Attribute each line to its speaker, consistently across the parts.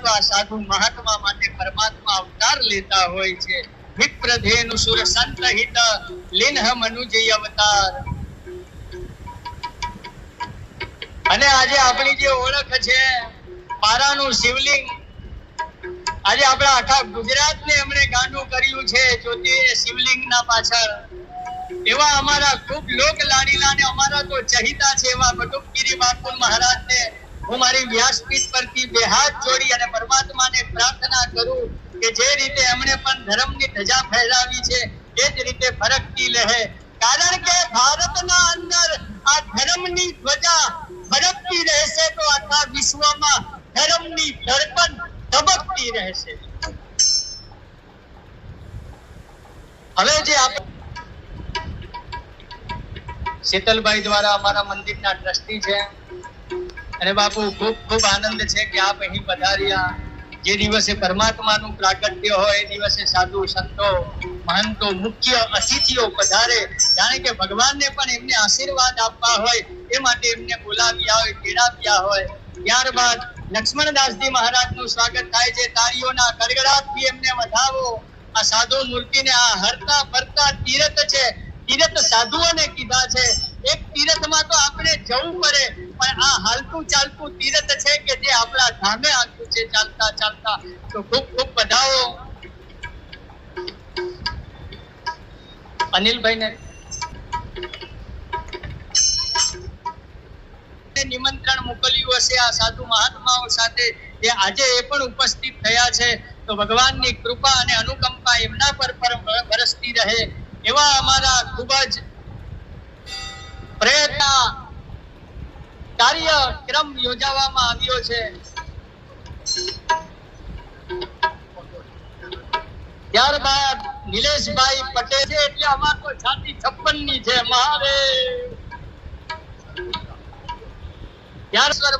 Speaker 1: પરંતુ આ સાધુ મહાત્મા માટે પરમાત્મા અવતાર લેતા હોય છે. વિપ્રધેનુ સુર સંત હિત લીનહ મનુજય અવતાર. અને આજે આપણી જે ઓળખ છે પારાનું શિવલિંગ, આજે આપણા આખા ગુજરાતને એમણે ગાંડું કર્યું છે જ્યોતિ શિવલિંગના પાછળ. એવા અમારા ખૂબ લોક લાડીલા અને અમારા તો ચહિતા છે એવા બટુકગીરી બાપુ મહારાજને હું મારી વ્યાસપીઠ પરથી બે હાથ જોડી અને પરમાત્માને પ્રાર્થના કરું કે જે રીતે એમણે પણ ધર્મની ધજા ફહેરાવી છે એ જ રીતે ફરકતી રહે. કારણ કે ભારતના અંદર આ ધર્મની ધ્વજા ફરકતી રહેશે તો આખા વિશ્વમાં ધર્મની ધડકન ધબકતી રહેશે. હવે જે શીતલભાઈ દ્વારા અમારા મંદિરના ટ્રસ્ટી છે અને બાપુ ખૂબ ખૂબ આનંદ છે કે આપ અહીં પધાર્યા. જે દિવસે પરમાત્માનું પ્રાગટ્ય હોય એ દિવસે સાધુ સંતો મહંતો મુખ્ય અતિથિઓ પધારે, જાણે કે ભગવાનને પણ એમને આશીર્વાદ આપવા હોય એ માટે એમને બોલાવ્યા હોય, તેડાવ્યા હોય. ત્યારબાદ લક્ષ્મણદાસજી મહારાજનું સ્વાગત થાય છે. તાળીઓના ગડગડાટથી એમને વધાવો. આ સાધુ મૂર્તિને આ હરતા ફરતા તીર્થ છે, તીર્થ સાધુઓને કીધા છે. એક તીર્થમાં તો આપણે જવું પડે, પણ આ હાલતું ચાલતું તીર્થ છે કે જે આપણા ધામે આવ્યું છે ચાલતા ચાલતા. તો ખૂબ ખૂબ વધાવો. અનિલભાઈને નિમંત્રણ મોકલ્યું હશે આ સાધુ મહાત્માઓ સાથે, જે આજે એ પણ ઉપસ્થિત થયા છે. તો ભગવાનની કૃપા અને અનુકંપા એમના પર વરસતી રહે એવા અમારા ખૂબ જ પ્રયત્ન કાર્યક્રમ યોજવામાં આવ્યો છે. ત્યારબાદ નિલેશભાઈ પટેલ છે એટલે અમાર તો છાતી 56 ની છે.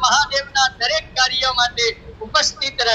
Speaker 1: મહાદેવના દરેક કાર્ય માટે ઉપસ્થિત રહે.